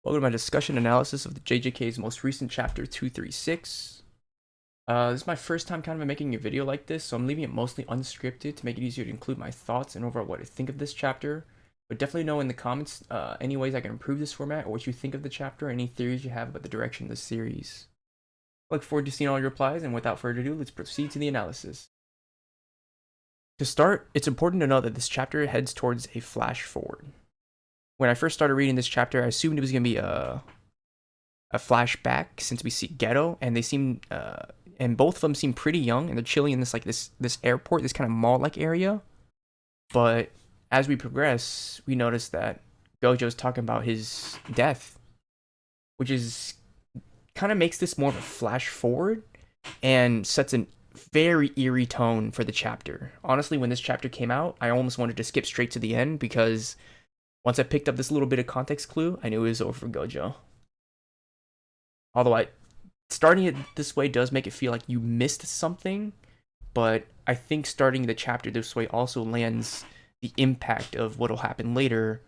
Welcome to my discussion analysis of the JJK's most recent chapter 236. This is my first time kind of making a video like this, so I'm leaving it mostly unscripted to make it easier to include my thoughts and overall what I think of this chapter. But definitely know in the comments any ways I can improve this format or what you think of the chapter, any theories you have about the direction of the series. I look forward to seeing all your replies, and without further ado, let's proceed to the analysis. To start, it's important to know that this chapter heads towards a flash forward. When I first started reading this chapter, I assumed it was going to be a flashback since we see Ghetto, and they seem and both of them seem pretty young, and they're chilling in this airport, this kind of mall-like area. But as we progress, we notice that Gojo's talking about his death, which is kind of makes this more of a flash forward and sets a very eerie tone for the chapter. Honestly, when this chapter came out, I almost wanted to skip straight to the end because once I picked up this little bit of context clue, I knew it was over for Gojo. Although starting it this way does make it feel like you missed something, but I think starting the chapter this way also lands the impact of what'll happen later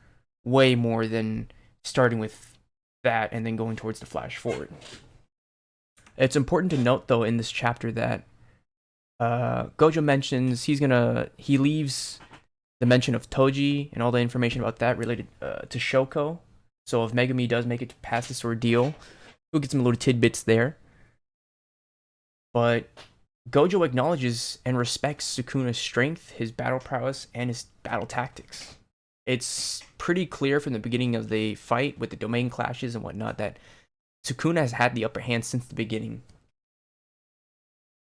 way more than starting with that and then going towards the flash forward. It's important to note though in this chapter that Gojo mentions he leaves the mention of Toji and all the information about that related to Shoko. So if Megumi does make it past this ordeal, we'll get some little tidbits there. But Gojo acknowledges and respects Sukuna's strength, his battle prowess, and his battle tactics. It's pretty clear from the beginning of the fight with the domain clashes and whatnot that Sukuna has had the upper hand since the beginning.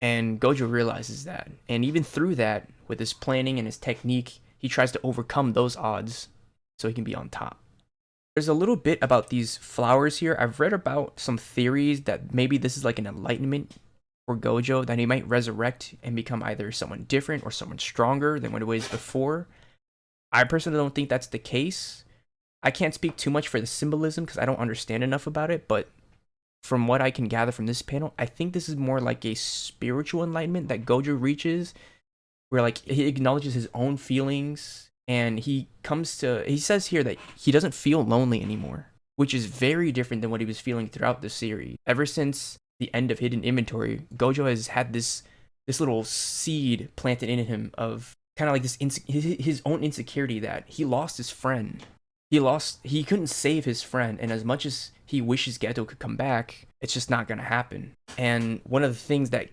And Gojo realizes that. And even through that, with his planning and his technique, he tries to overcome those odds so he can be on top. There's a little bit about these flowers here. I've read about some theories that maybe this is like an enlightenment for Gojo, that he might resurrect and become either someone different or someone stronger than what it was before. I personally don't think that's the case. I can't speak too much for the symbolism because I don't understand enough about it, but from what I can gather from this panel, I think this is more like a spiritual enlightenment that Gojo reaches, where like he acknowledges his own feelings and he says here that he doesn't feel lonely anymore, which is very different than what he was feeling throughout the series. Ever since the end of Hidden Inventory, Gojo has had this little seed planted in him of kind of like his own insecurity that he lost his friend. He couldn't save his friend, and as much as he wishes Geto could come back, it's just not gonna happen. And one of the things that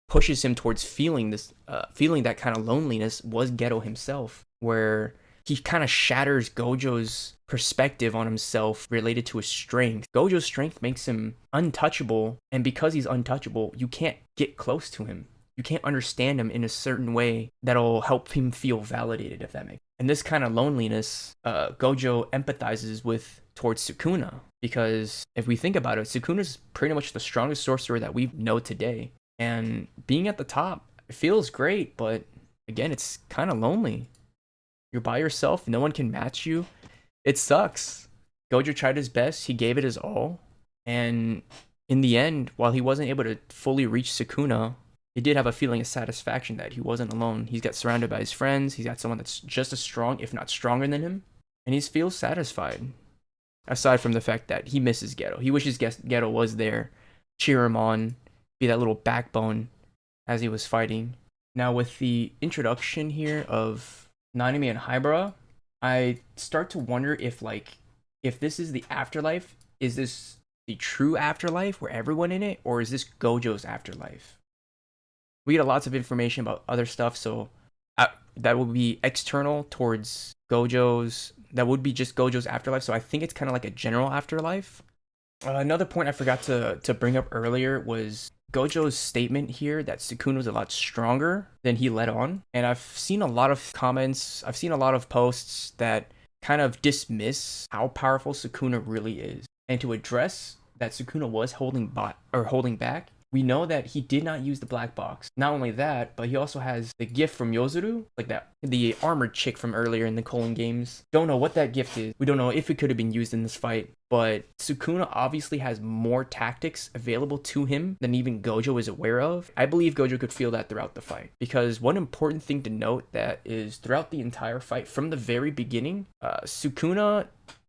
pushes him towards feeling that kind of loneliness was Geto himself, where he kind of shatters Gojo's perspective on himself related to his strength. Gojo's strength makes him untouchable, and because he's untouchable, you can't get close to him. You can't understand him in a certain way that'll help him feel validated, if that makes sense. And this kind of loneliness, Gojo empathizes with towards Sukuna, because if we think about it, Sukuna's pretty much the strongest sorcerer that we know today. And being at the top, it feels great, but again, it's kind of lonely. You're by yourself, no one can match you. It sucks. Gojo tried his best, he gave it his all, and in the end, while he wasn't able to fully reach Sukuna, he did have a feeling of satisfaction that he wasn't alone. He's got surrounded by his friends, he's got someone that's just as strong, if not stronger than him, and he feels satisfied. Aside from the fact that he misses Geto. He wishes Geto was there, cheer him on, be that little backbone as he was fighting. Now with the introduction here of Nanami and Haibara, I start to wonder if this is the afterlife, is this the true afterlife where everyone in it, or is this Gojo's afterlife? We get lots of information about other stuff, so that would be external towards Gojo's, that would be just Gojo's afterlife, so I think it's kind of like a general afterlife. Another point I forgot to bring up earlier was Gojo's statement here that Sukuna was a lot stronger than he let on. And I've seen a lot of comments, I've seen a lot of posts that kind of dismiss how powerful Sukuna really is. And to address that Sukuna was holding back, we know that he did not use the black box. Not only that, but he also has the gift from Yozuru, like that, the armored chick from earlier in the Colon games. Don't know what that gift is. We don't know if it could have been used in this fight, but Sukuna obviously has more tactics available to him than even Gojo is aware of. I believe Gojo could feel that throughout the fight, because one important thing to note that is throughout the entire fight, from the very beginning, Sukuna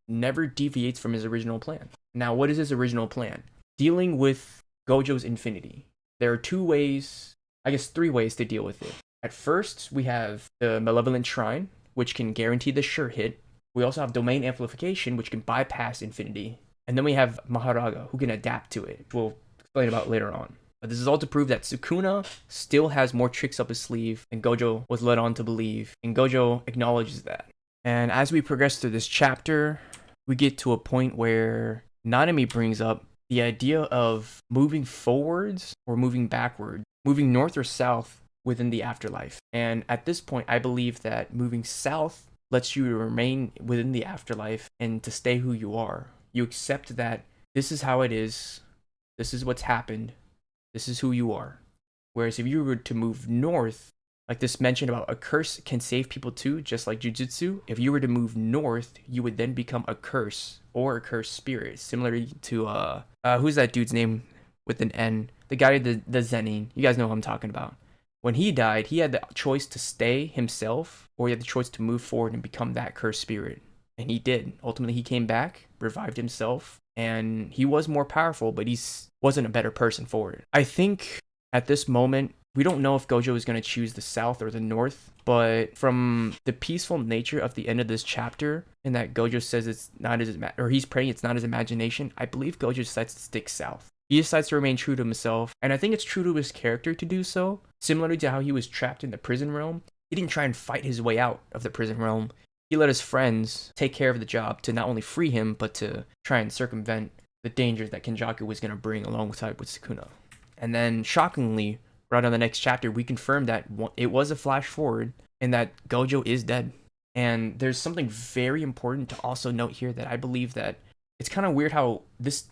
never deviates from his original plan. Now, what is his original plan? Dealing with Gojo's infinity. There are two ways, I guess 3 ways to deal with it. At first, we have the Malevolent Shrine, which can guarantee the sure hit. We also have Domain Amplification, which can bypass infinity. And then we have Maharaga, who can adapt to it, which we'll explain about later on. But this is all to prove that Sukuna still has more tricks up his sleeve than Gojo was led on to believe, and Gojo acknowledges that. And as we progress through this chapter, we get to a point where Nanami brings up the idea of moving forwards or moving backward, moving north or south within the afterlife. And at this point, I believe that moving south lets you remain within the afterlife and to stay who you are. You accept that this is how it is, this is what's happened, this is who you are. Whereas if you were to move north, like this mention about a curse can save people too, just like Jujutsu. If you were to move north, you would then become a curse or a cursed spirit, similar to who's that dude's name with an N? The guy, the Zenin. You guys know who I'm talking about. When he died, he had the choice to stay himself, or he had the choice to move forward and become that cursed spirit. And he did. Ultimately, he came back, revived himself, and he was more powerful, but he wasn't a better person for it. I think at this moment, we don't know if Gojo is going to choose the south or the north, but from the peaceful nature of the end of this chapter, and that Gojo says it's not his, or he's praying it's not his imagination, I believe Gojo decides to stick south. He decides to remain true to himself, and I think it's true to his character to do so. Similarly to how he was trapped in the prison realm, he didn't try and fight his way out of the prison realm. He let his friends take care of the job to not only free him, but to try and circumvent the dangers that Kenjaku was going to bring alongside with Sukuna. And then, shockingly, right on the next chapter, we confirm that it was a flash forward and that Gojo is dead. And there's something very important to also note here that I believe that it's kind of weird how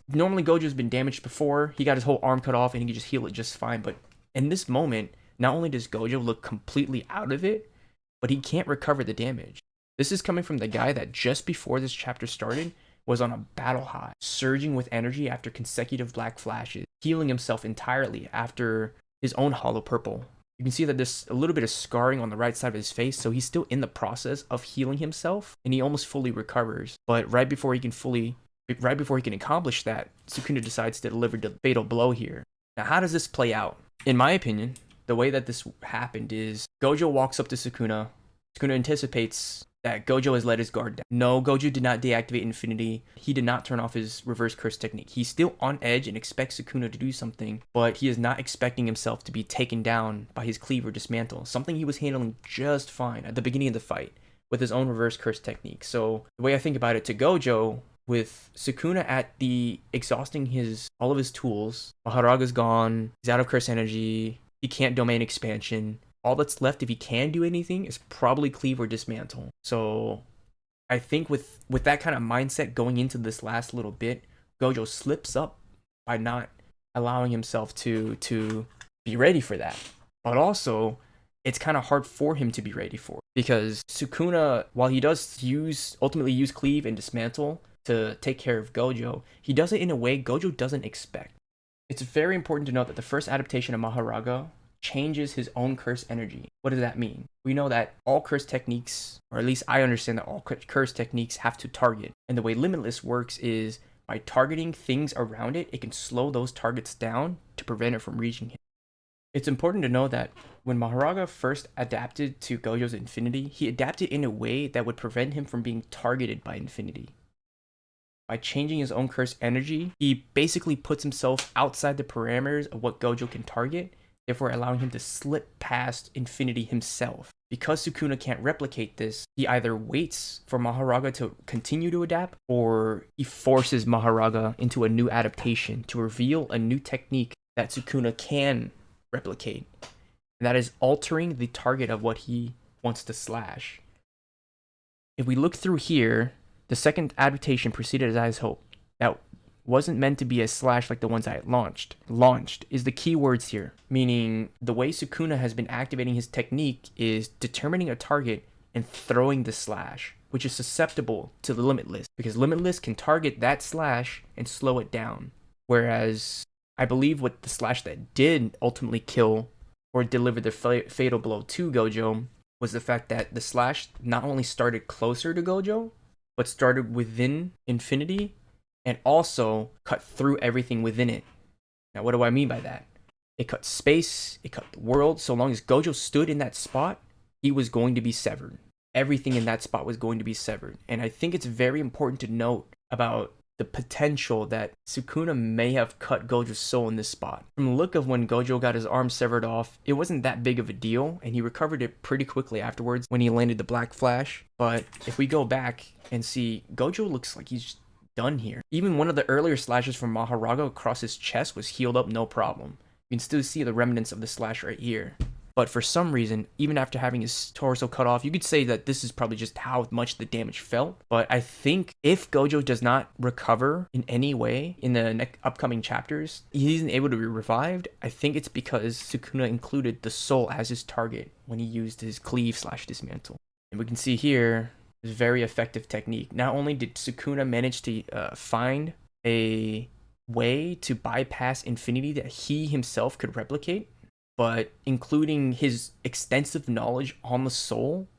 normally Gojo's been damaged before. He got his whole arm cut off and he could just heal it just fine. But in this moment, not only does Gojo look completely out of it, but he can't recover the damage. This is coming from the guy that just before this chapter started was on a battle high, surging with energy after consecutive black flashes, healing himself entirely after his own hollow purple. You can see that there's a little bit of scarring on the right side of his face, so he's still in the process of healing himself, and he almost fully recovers. But right before he can accomplish that, Sukuna decides to deliver the fatal blow here. Now, how does this play out? In my opinion, the way that this happened is Gojo walks up to Sukuna. Sukuna anticipates that Gojo has let his guard down. No, Gojo did not deactivate Infinity. He did not turn off his reverse curse technique. He's still on edge and expects Sukuna to do something, but he is not expecting himself to be taken down by his cleave or dismantle, something he was handling just fine at the beginning of the fight with his own reverse curse technique. So the way I think about it, to Gojo, with Sukuna at the exhausting all of his tools, Maharaga's gone, he's out of curse energy, he can't domain expansion. All that's left, if he can do anything, is probably cleave or dismantle. So I think with that kind of mindset going into this last little bit, Gojo slips up by not allowing himself to be ready for that. But also, it's kind of hard for him to be ready for it, because Sukuna, while he does ultimately use cleave and dismantle to take care of Gojo, he does it in a way Gojo doesn't expect. It's very important to note that the first adaptation of Maharaga changes his own curse energy. What does that mean? We know that all curse techniques, or at least I understand that all curse techniques have to target. And the way Limitless works is by targeting things around it, it can slow those targets down to prevent it from reaching him. It's important to know that when Maharaga first adapted to Gojo's Infinity, he adapted in a way that would prevent him from being targeted by Infinity. By changing his own curse energy, he basically puts himself outside the parameters of what Gojo can target, therefore allowing him to slip past Infinity himself. Because Sukuna can't replicate this, he either waits for Maharaga to continue to adapt, or he forces Maharaga into a new adaptation to reveal a new technique that Sukuna can replicate. And that is altering the target of what he wants to slash. If we look through here, the second adaptation proceeded as hoped. That wasn't meant to be a slash like the ones I had launched. Launched is the key words here, meaning the way Sukuna has been activating his technique is determining a target and throwing the slash, which is susceptible to the Limitless, because Limitless can target that slash and slow it down. Whereas I believe what the slash that did ultimately kill or deliver the fatal blow to Gojo was the fact that the slash not only started closer to Gojo, but started within infinity and also cut through everything within it. Now, what do I mean by that? It cut space, it cut the world. So long as Gojo stood in that spot, he was going to be severed. Everything in that spot was going to be severed. And I think it's very important to note about the potential that Sukuna may have cut Gojo's soul in this spot. From the look of when Gojo got his arm severed off, it wasn't that big of a deal, and he recovered it pretty quickly afterwards when he landed the Black Flash. But if we go back and see, Gojo looks like he's done here. Even one of the earlier slashes from Maharaga across his chest was healed up no problem. You can still see the remnants of the slash right here. But for some reason, even after having his torso cut off, you could say that this is probably just how much the damage felt. But I think if Gojo does not recover in any way in the upcoming chapters, he isn't able to be revived. I think it's because Sukuna included the soul as his target when he used his cleave/dismantle. And we can see here, it's a very effective technique. Not only did Sukuna manage to find a way to bypass infinity that he himself could replicate, but including his extensive knowledge on the soul,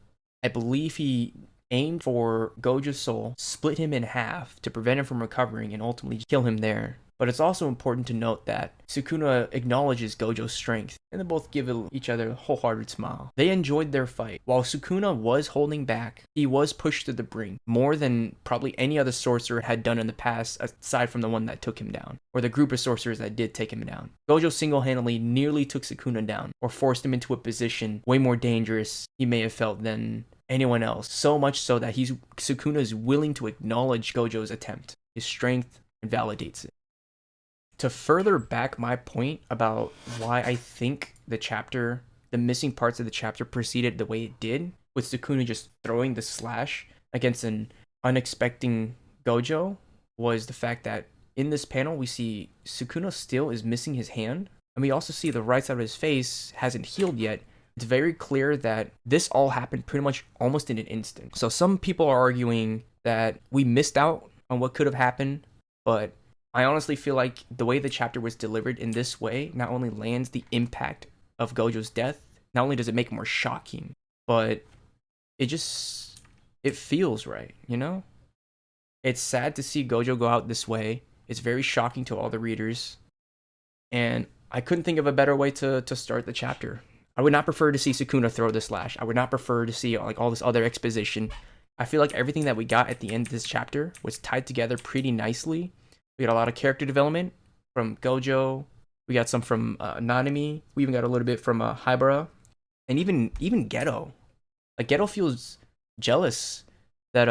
I believe he aimed for Gojo's soul, split him in half to prevent him from recovering and ultimately kill him there. But it's also important to note that Sukuna acknowledges Gojo's strength, and they both give each other a wholehearted smile. They enjoyed their fight. While Sukuna was holding back, he was pushed to the brink, more than probably any other sorcerer had done in the past, aside from the one that took him down, or the group of sorcerers that did take him down. Gojo single-handedly nearly took Sukuna down, or forced him into a position way more dangerous he may have felt than anyone else. So much so that Sukuna is willing to acknowledge Gojo's attempt, his strength, and validates it. To further back my point about why I think the missing parts of the chapter proceeded the way it did, with Sukuna just throwing the slash against an unexpected Gojo, was the fact that in this panel we see Sukuna still is missing his hand, and we also see the right side of his face hasn't healed yet. It's very clear that this all happened pretty much almost in an instant. So some people are arguing that we missed out on what could have happened, but I honestly feel like the way the chapter was delivered in this way not only lands the impact of Gojo's death, not only does it make it more shocking, but it feels right, you know? It's sad to see Gojo go out this way. It's very shocking to all the readers, and I couldn't think of a better way to start the chapter. I would not prefer to see Sukuna throw the slash. I would not prefer to see like all this other exposition. I feel like everything that we got at the end of this chapter was tied together pretty nicely. We got a lot of character development from Gojo. We got some from Nanami. We even got a little bit from Haibara. And even Geto. Like, Geto feels jealous that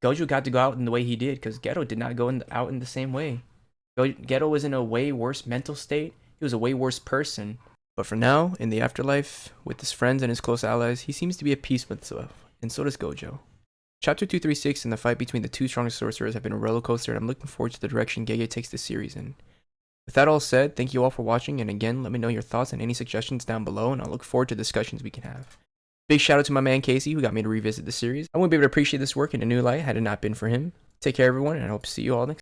Gojo got to go out in the way he did, because Geto did not go out in the same way. Geto was in a way worse mental state. He was a way worse person. But for now, in the afterlife, with his friends and his close allies, he seems to be at peace with himself. And so does Gojo. Chapter 236 and the fight between the two strongest sorcerers have been a roller coaster, and I'm looking forward to the direction Gege takes this series in. With that all said, thank you all for watching, and again, let me know your thoughts and any suggestions down below, and I'll look forward to discussions we can have. Big shout out to my man Casey, who got me to revisit the series. I wouldn't be able to appreciate this work in a new light had it not been for him. Take care everyone, and I hope to see you all next time.